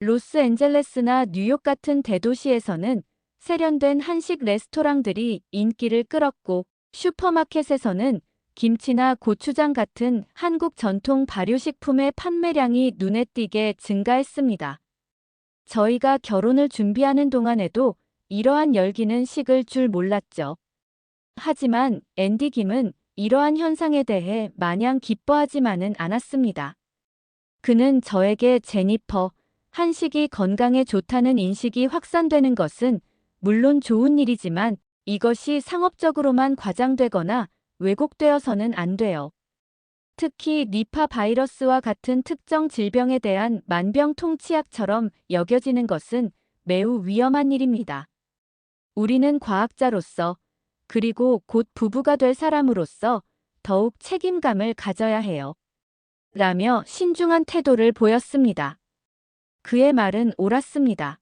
로스앤젤레스나 뉴욕 같은 대도시에서는 세련된 한식 레스토랑들이 인기를 끌었고, 슈퍼마켓에서는 김치나 고추장 같은 한국 전통 발효식품의 판매량이 눈에 띄게 증가했습니다. 저희가 결혼을 준비하는 동안에도 이러한 열기는 식을 줄 몰랐죠. 하지만 앤디 김은 이러한 현상에 대해 마냥 기뻐하지만은 않았습니다. 그는 저에게 제니퍼, 한식이 건강에 좋다는 인식이 확산되는 것은 물론 좋은 일이지만 이것이 상업적으로만 과장되거나 왜곡되어서는 안 돼요. 특히 니파 바이러스와 같은 특정 질병에 대한 만병통치약처럼 여겨지는 것은 매우 위험한 일입니다. 우리는 과학자로서, 그리고 곧 부부가 될 사람으로서 더욱 책임감을 가져야 해요. 라며 신중한 태도를 보였습니다. 그의 말은 옳았습니다.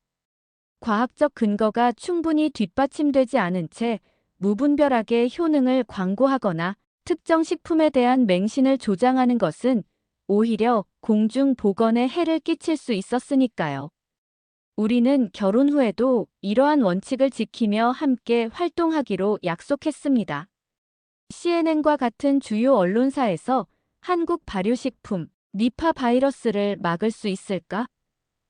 과학적 근거가 충분히 뒷받침되지 않은 채 무분별하게 효능을 광고하거나 특정 식품에 대한 맹신을 조장하는 것은 오히려 공중 보건에 해를 끼칠 수 있었으니까요. 우리는 결혼 후에도 이러한 원칙을 지키며 함께 활동하기로 약속했습니다. CNN과 같은 주요 언론사에서 한국 발효식품, 니파 바이러스를 막을 수 있을까?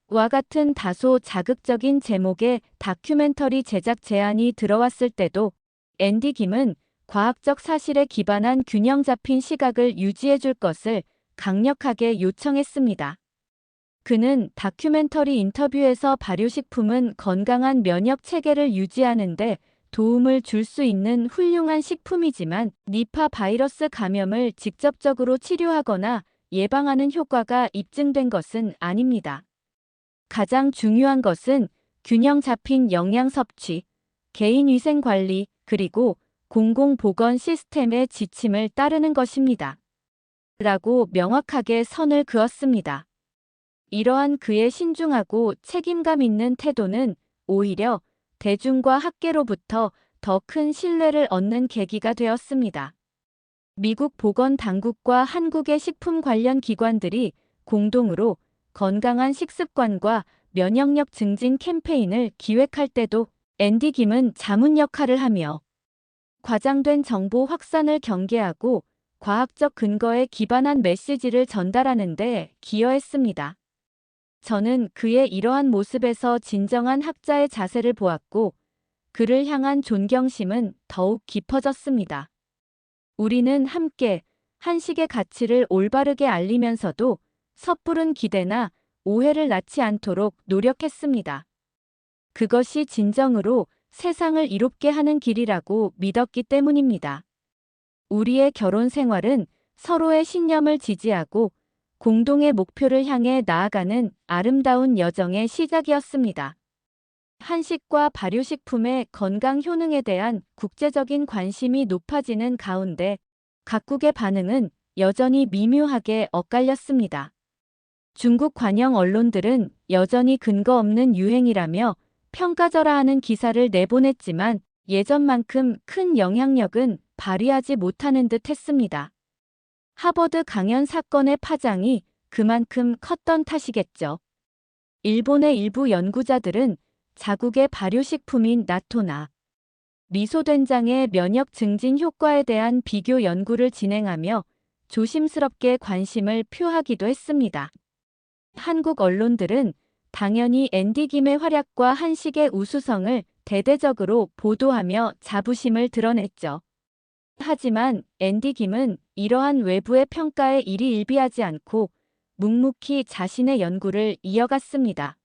와 같은 다소 자극적인 제목의 다큐멘터리 제작 제안이 들어왔을 때도 앤디 김은 과학적 사실에 기반한 균형 잡힌 시각을 유지해 줄 것을 강력하게 요청했습니다. 그는 다큐멘터리 인터뷰에서 발효식품은 건강한 면역 체계를 유지하는 데 도움을 줄 수 있는 훌륭한 식품이지만 니파 바이러스 감염을 직접적으로 치료하거나 예방하는 효과가 입증된 것은 아닙니다. 가장 중요한 것은 균형 잡힌 영양 섭취, 개인 위생 관리, 그리고 공공보건 시스템의 지침을 따르는 것입니다. 라고 명확하게 선을 그었습니다. 이러한 그의 신중하고 책임감 있는 태도는 오히려 대중과 학계로부터 더 큰 신뢰를 얻는 계기가 되었습니다. 미국 보건당국과 한국의 식품 관련 기관들이 공동으로 건강한 식습관과 면역력 증진 캠페인을 기획할 때도 앤디 김은 자문 역할을 하며 과장된 정보 확산을 경계하고 과학적 근거에 기반한 메시지를 전달하는 데 기여했습니다. 저는 그의 이러한 모습에서 진정한 학자의 자세를 보았고 그를 향한 존경심은 더욱 깊어졌습니다. 우리는 함께 한식의 가치를 올바르게 알리면서도 섣부른 기대나 오해를 낳지 않도록 노력했습니다. 그것이 진정으로 세상을 이롭게 하는 길이라고 믿었기 때문입니다. 우리의 결혼 생활은 서로의 신념을 지지하고 공동의 목표를 향해 나아가는 아름다운 여정의 시작이었습니다. 한식과 발효식품의 건강 효능에 대한 국제적인 관심이 높아지는 가운데 각국의 반응은 여전히 미묘하게 엇갈렸습니다. 중국 관영 언론들은 여전히 근거 없는 유행이라며 평가절하하는 기사를 내보냈지만 예전만큼 큰 영향력은 발휘하지 못하는 듯 했습니다. 하버드 강연 사건의 파장이 그만큼 컸던 탓이겠죠. 일본의 일부 연구자들은 자국의 발효식품인 나토나 미소된장의 면역 증진 효과에 대한 비교 연구를 진행하며 조심스럽게 관심을 표하기도 했습니다. 한국 언론들은 당연히 앤디 김의 활약과 한식의 우수성을 대대적으로 보도하며 자부심을 드러냈죠. 하지만 앤디 김은 이러한 외부의 평가에 일희일비하지 않고 묵묵히 자신의 연구를 이어갔습니다.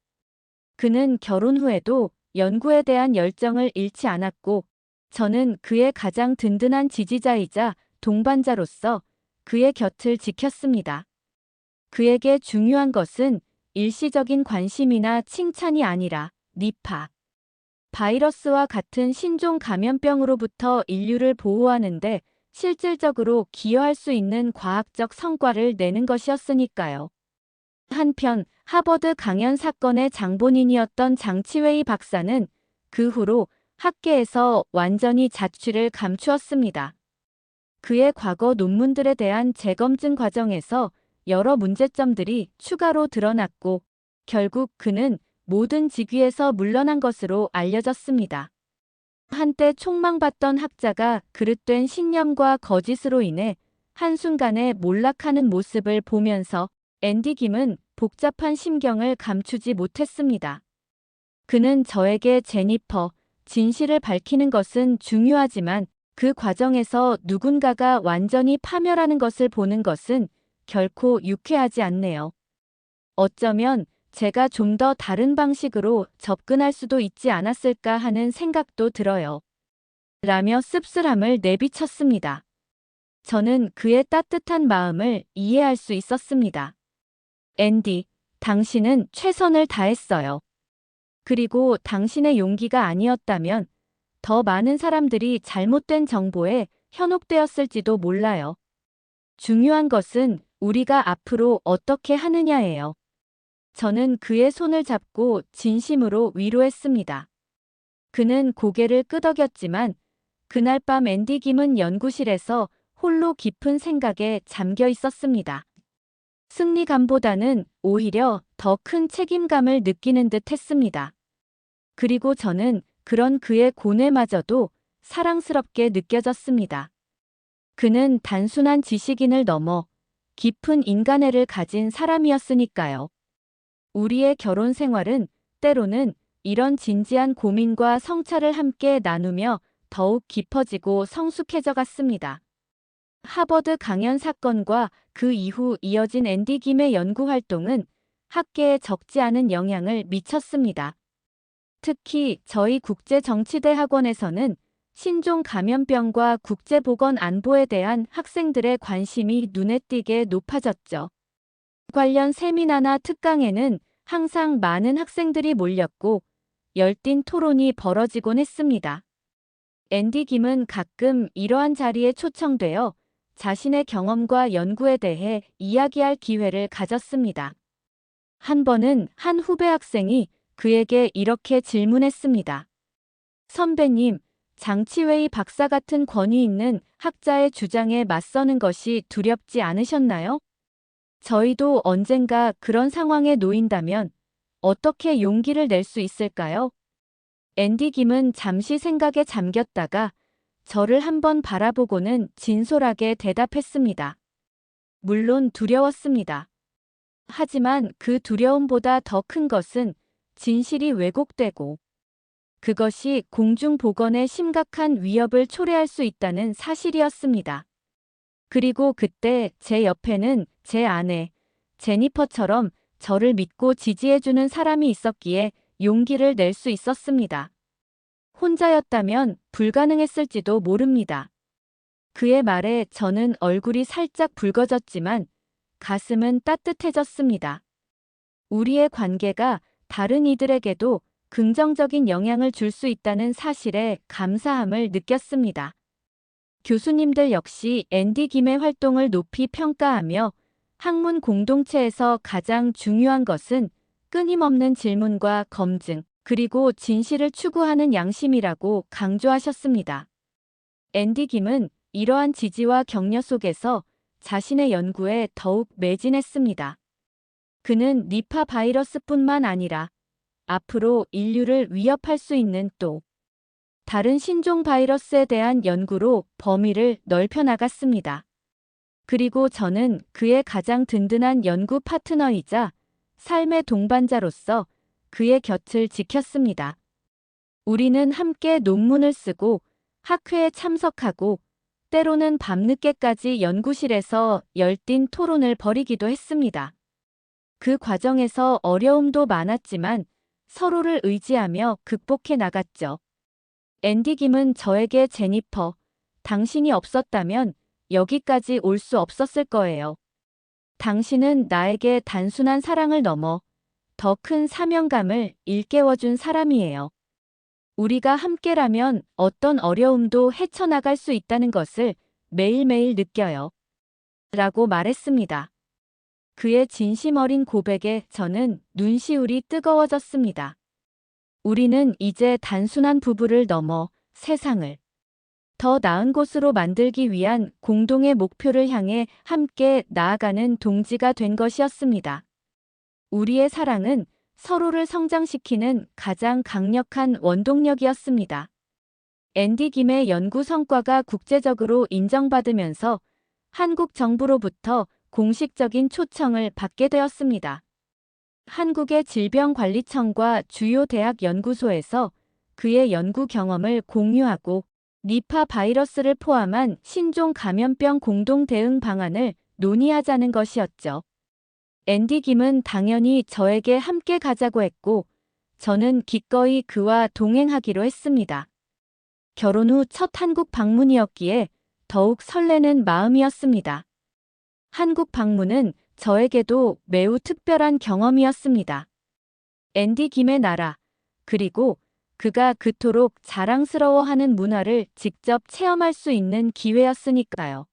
그는 결혼 후에도 연구에 대한 열정을 잃지 않았고 저는 그의 가장 든든한 지지자이자 동반자로서 그의 곁을 지켰습니다. 그에게 중요한 것은 일시적인 관심이나 칭찬이 아니라 니파 바이러스와 같은 신종 감염병으로부터 인류를 보호하는데 실질적으로 기여할 수 있는 과학적 성과를 내는 것이었으니까요. 한편 하버드 강연 사건의 장본인이었던 장치웨이 박사는 그 후로 학계에서 완전히 자취를 감추었습니다. 그의 과거 논문들에 대한 재검증 과정에서 여러 문제점들이 추가로 드러났고 결국 그는 모든 직위에서 물러난 것으로 알려졌습니다. 한때 촉망받던 학자가 그릇된 신념과 거짓으로 인해 한순간에 몰락하는 모습을 보면서 앤디 김은 복잡한 심경을 감추지 못했습니다. 그는 저에게 제니퍼, 진실을 밝히는 것은 중요하지만 그 과정에서 누군가가 완전히 파멸하는 것을 보는 것은 결코 유쾌하지 않네요. 어쩌면 제가 좀 더 다른 방식으로 접근할 수도 있지 않았을까 하는 생각도 들어요. 라며 씁쓸함을 내비쳤습니다. 저는 그의 따뜻한 마음을 이해할 수 있었습니다. 앤디, 당신은 최선을 다했어요. 그리고 당신의 용기가 아니었다면 더 많은 사람들이 잘못된 정보에 현혹되었을지도 몰라요. 중요한 것은 우리가 앞으로 어떻게 하느냐예요. 저는 그의 손을 잡고 진심으로 위로했습니다. 그는 고개를 끄덕였지만 그날 밤 앤디 김은 연구실에서 홀로 깊은 생각에 잠겨 있었습니다. 승리감보다는 오히려 더 큰 책임감을 느끼는 듯 했습니다. 그리고 저는 그런 그의 고뇌마저도 사랑스럽게 느껴졌습니다. 그는 단순한 지식인을 넘어 깊은 인간애를 가진 사람이었으니까요. 우리의 결혼 생활은 때로는 이런 진지한 고민과 성찰을 함께 나누며 더욱 깊어지고 성숙해져 갔습니다. 하버드 강연 사건과 그 이후 이어진 앤디 김의 연구 활동은 학계에 적지 않은 영향을 미쳤습니다. 특히 저희 국제정치대학원에서는 신종 감염병과 국제보건안보에 대한 학생들의 관심이 눈에 띄게 높아졌죠. 관련 세미나나 특강에는 항상 많은 학생들이 몰렸고 열띤 토론이 벌어지곤 했습니다. 앤디 김은 가끔 이러한 자리에 초청되어 자신의 경험과 연구에 대해 이야기할 기회를 가졌습니다. 한 번은 한 후배 학생이 그에게 이렇게 질문했습니다. 선배님, 장치웨이 박사 같은 권위 있는 학자의 주장에 맞서는 것이 두렵지 않으셨나요? 저희도 언젠가 그런 상황에 놓인다면 어떻게 용기를 낼 수 있을까요? 앤디 김은 잠시 생각에 잠겼다가 저를 한번 바라보고는 진솔하게 대답했습니다. 물론 두려웠습니다. 하지만 그 두려움보다 더 큰 것은 진실이 왜곡되고 그것이 공중보건에 심각한 위협을 초래할 수 있다는 사실이었습니다. 그리고 그때 제 옆에는 제 아내, 제니퍼처럼 저를 믿고 지지해주는 사람이 있었기에 용기를 낼 수 있었습니다. 혼자였다면 불가능했을지도 모릅니다. 그의 말에 저는 얼굴이 살짝 붉어졌지만 가슴은 따뜻해졌습니다. 우리의 관계가 다른 이들에게도 긍정적인 영향을 줄 수 있다는 사실에 감사함을 느꼈습니다. 교수님들 역시 앤디 김의 활동을 높이 평가하며 학문 공동체에서 가장 중요한 것은 끊임없는 질문과 검증, 그리고 진실을 추구하는 양심이라고 강조하셨습니다. 앤디 김은 이러한 지지와 격려 속에서 자신의 연구에 더욱 매진했습니다. 그는 니파 바이러스뿐만 아니라 앞으로 인류를 위협할 수 있는 또 다른 신종 바이러스에 대한 연구로 범위를 넓혀 나갔습니다. 그리고 저는 그의 가장 든든한 연구 파트너이자 삶의 동반자로서 그의 곁을 지켰습니다. 우리는 함께 논문을 쓰고 학회에 참석하고 때로는 밤늦게까지 연구실에서 열띤 토론을 벌이기도 했습니다. 그 과정에서 어려움도 많았지만 서로를 의지하며 극복해 나갔죠. 앤디 김은 저에게 제니퍼, 당신이 없었다면 여기까지 올 수 없었을 거예요. 당신은 나에게 단순한 사랑을 넘어 더 큰 사명감을 일깨워준 사람이에요. 우리가 함께라면 어떤 어려움도 헤쳐나갈 수 있다는 것을 매일매일 느껴요. 라고 말했습니다. 그의 진심 어린 고백에 저는 눈시울이 뜨거워졌습니다. 우리는 이제 단순한 부부를 넘어 세상을 더 나은 곳으로 만들기 위한 공동의 목표를 향해 함께 나아가는 동지가 된 것이었습니다. 우리의 사랑은 서로를 성장시키는 가장 강력한 원동력이었습니다. 앤디 김의 연구 성과가 국제적으로 인정받으면서 한국 정부로부터 공식적인 초청을 받게 되었습니다. 한국의 질병관리청과 주요 대학 연구소에서 그의 연구 경험을 공유하고 니파 바이러스를 포함한 신종 감염병 공동 대응 방안을 논의하자는 것이었죠. 앤디 김은 당연히 저에게 함께 가자고 했고, 저는 기꺼이 그와 동행하기로 했습니다. 결혼 후 첫 한국 방문이었기에 더욱 설레는 마음이었습니다. 한국 방문은 저에게도 매우 특별한 경험이었습니다. 앤디 김의 나라, 그리고 그가 그토록 자랑스러워하는 문화를 직접 체험할 수 있는 기회였으니까요.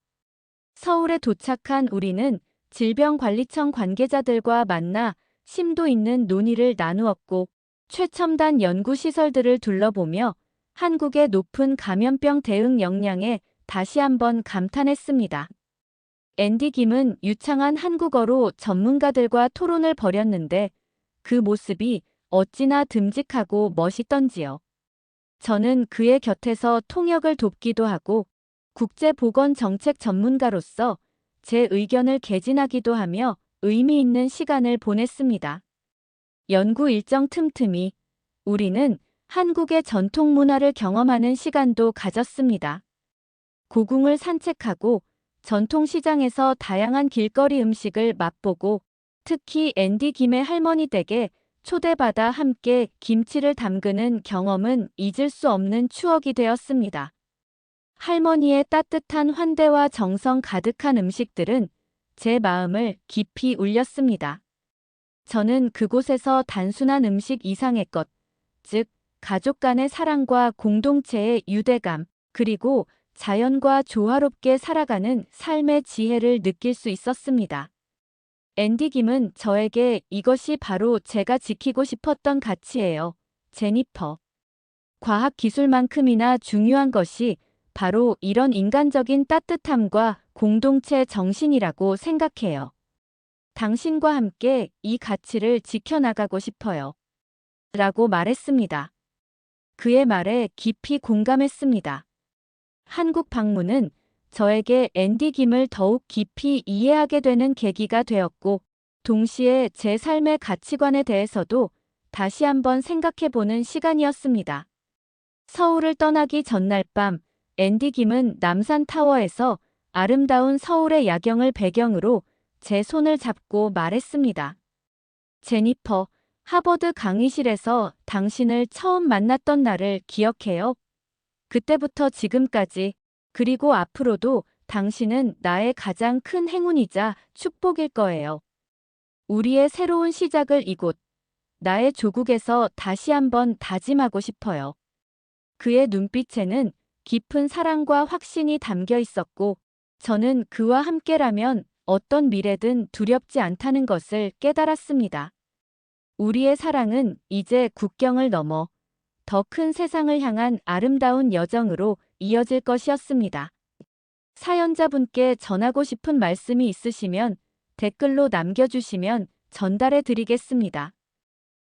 서울에 도착한 우리는 질병관리청 관계자들과 만나 심도 있는 논의를 나누었고, 최첨단 연구시설들을 둘러보며 한국의 높은 감염병 대응 역량에 다시 한번 감탄했습니다. 앤디 김은 유창한 한국어로 전문가들과 토론을 벌였는데 그 모습이 어찌나 듬직하고 멋있던지요. 저는 그의 곁에서 통역을 돕기도 하고 국제보건정책 전문가로서 제 의견을 개진하기도 하며 의미 있는 시간을 보냈습니다. 연구 일정 틈틈이 우리는 한국의 전통 문화를 경험하는 시간도 가졌습니다. 고궁을 산책하고 전통시장에서 다양한 길거리 음식을 맛보고 특히 앤디 김의 할머니 댁에 초대받아 함께 김치를 담그는 경험은 잊을 수 없는 추억이 되었습니다. 할머니의 따뜻한 환대와 정성 가득한 음식들은 제 마음을 깊이 울렸습니다. 저는 그곳에서 단순한 음식 이상의 것, 즉 가족 간의 사랑과 공동체의 유대감, 그리고 자연과 조화롭게 살아가는 삶의 지혜를 느낄 수 있었습니다. 앤디 김은 저에게 이것이 바로 제가 지키고 싶었던 가치예요. 제니퍼. 과학기술만큼이나 중요한 것이 바로 이런 인간적인 따뜻함과 공동체 정신이라고 생각해요. 당신과 함께 이 가치를 지켜나가고 싶어요. 라고 말했습니다. 그의 말에 깊이 공감했습니다. 한국 방문은 저에게 앤디 김을 더욱 깊이 이해하게 되는 계기가 되었고, 동시에 제 삶의 가치관에 대해서도 다시 한번 생각해보는 시간이었습니다. 서울을 떠나기 전날 밤, 앤디 김은 남산타워에서 아름다운 서울의 야경을 배경으로 제 손을 잡고 말했습니다. 제니퍼, 하버드 강의실에서 당신을 처음 만났던 날을 기억해요? 그때부터 지금까지, 그리고 앞으로도 당신은 나의 가장 큰 행운이자 축복일 거예요. 우리의 새로운 시작을 이곳, 나의 조국에서 다시 한번 다짐하고 싶어요. 그의 눈빛에는 깊은 사랑과 확신이 담겨 있었고, 저는 그와 함께라면 어떤 미래든 두렵지 않다는 것을 깨달았습니다. 우리의 사랑은 이제 국경을 넘어 더 큰 세상을 향한 아름다운 여정으로 이어질 것이었습니다. 사연자분께 전하고 싶은 말씀이 있으시면 댓글로 남겨주시면 전달해 드리겠습니다.